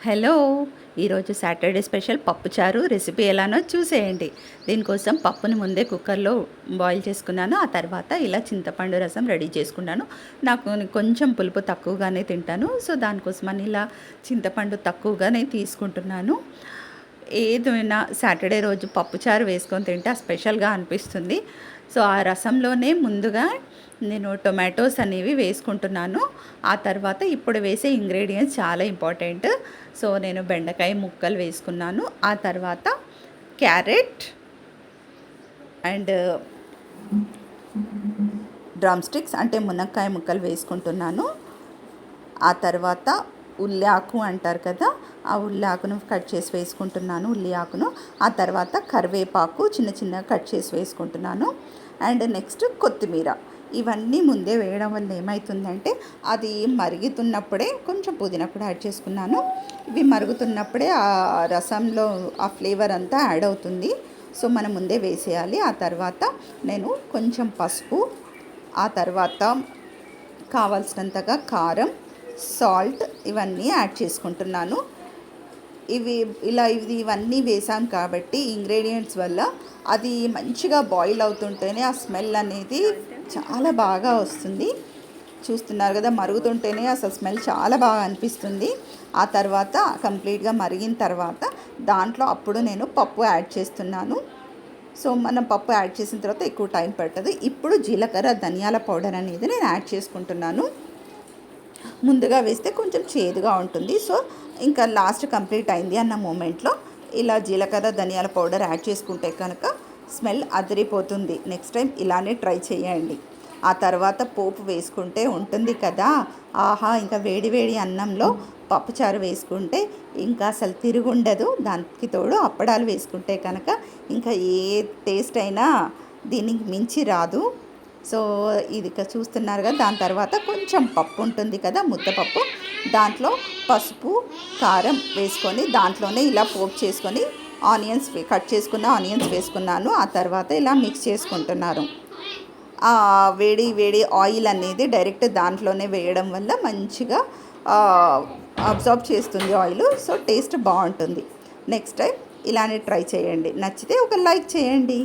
Hello, ఈరోజు Saturday special పప్పుచారు recipe ఎలానో చూసేయండి. దీనికోసం పప్పుని ముందే కుక్కర్లో బాయిల్ చేసుకున్నాను. ఆ తర్వాత ఇలా చింతపండు రసం రెడీ చేసుకున్నాను. నాకు కొంచెం పులుపు తక్కువగానే తింటాను, సో దానికోసమని ఇలా చింతపండు తక్కువగానే తీసుకుంటున్నాను. ఏదైనా సాటర్డే రోజు పప్పుచారు వేసుకొని తింటే స్పెషల్గా అనిపిస్తుంది. సో ఆ రసంలోనే ముందుగా నేను టొమాటోస్ అనేవి వేసుకుంటున్నాను. ఆ తర్వాత ఇప్పుడు వేసే ఇంగ్రీడియంట్స్ చాలా ఇంపార్టెంట్. సో నేను బెండకాయ ముక్కలు వేసుకున్నాను. ఆ తర్వాత క్యారెట్ అండ్ డ్రమ్ స్టిక్స్ అంటే మునక్కాయ ముక్కలు వేసుకుంటున్నాను. ఆ తర్వాత ఉల్లి ఆకు అంటారు కదా, ఆ ఉల్లి ఆకును కట్ చేసి వేసుకుంటున్నాను, ఉల్లి ఆకును. ఆ తర్వాత కరివేపాకు చిన్న చిన్నగా కట్ చేసి వేసుకుంటున్నాను. అండ్ నెక్స్ట్ కొత్తిమీర. ఇవన్నీ ముందే వేయడం వల్ల ఏమవుతుందంటే అది మరుగుతున్నప్పుడే కొంచెం పుదీనా కూడా యాడ్ చేసుకున్నాను. ఇవి మరుగుతున్నప్పుడే ఆ రసంలో ఆ ఫ్లేవర్ అంతా యాడ్ అవుతుంది. సో మనం ముందే వేసేయాలి. ఆ తర్వాత నేను కొంచెం పసుపు, ఆ తర్వాత కావాల్సినంతగా కారం, సాల్ట్ ఇవన్నీ యాడ్ చేసుకుంటున్నాను. ఇవన్నీ వేసాం కాబట్టి ఇంగ్రీడియంట్స్ వల్ల అది మంచిగా బాయిల్ అవుతుంటేనే ఆ స్మెల్ అనేది చాలా బాగా వస్తుంది. చూస్తున్నారు కదా, మరుగుతుంటేనే అసలు స్మెల్ చాలా బాగా అనిపిస్తుంది. ఆ తర్వాత కంప్లీట్గా మరిగిన తర్వాత దాంట్లో అప్పుడు నేను పప్పు యాడ్ చేస్తున్నాను. సో మనం పప్పు యాడ్ చేసిన తర్వాత ఎక్కువ టైం పడుతుంది. ఇప్పుడు జీలకర్ర ధనియాల పౌడర్ అనేది నేను యాడ్ చేసుకుంటున్నాను. ముందుగా వేస్తే కొంచెం చేదుగా ఉంటుంది. సో ఇంకా లాస్ట్ కంప్లీట్ అయింది అన్న మూమెంట్లో ఇలా జీలకర్ర ధనియాల పౌడర్ యాడ్ చేసుకుంటే కనుక స్మెల్ అదిరిపోతుంది. నెక్స్ట్ టైం ఇలానే ట్రై చేయండి. ఆ తర్వాత పోపు వేసుకుంటే ఉంటుంది కదా, ఆహా! ఇంకా వేడి వేడి అన్నంలో పప్పుచారు వేసుకుంటే ఇంకా అసలు తిరుగుండదు. దానికి తోడు అప్పడాలు వేసుకుంటే కనుక ఇంకా ఏ టేస్ట్ అయినా దీనికి మించి రాదు. సో ఇది చూస్తున్నారు కదా, దాని తర్వాత కొంచెం పప్పు ఉంటుంది కదా, ముద్దపప్పు, దాంట్లో పసుపు కారం వేసుకొని దాంట్లోనే ఇలా పోపు చేసుకొని ఆనియన్స్ కట్ చేసుకున్న ఆనియన్స్ వేసుకున్నాను. ఆ తర్వాత ఇలా మిక్స్ చేసుకుంటున్నాను. వేడి వేడి ఆయిల్ అనేది డైరెక్ట్ దాంట్లోనే వేయడం వల్ల మంచిగా అబ్జార్బ్ చేస్తుంది ఆయిల్. సో టేస్ట్ బాగుంటుంది. నెక్స్ట్ టైం ఇలానే ట్రై చేయండి. నచ్చితే ఒక లైక్ చేయండి.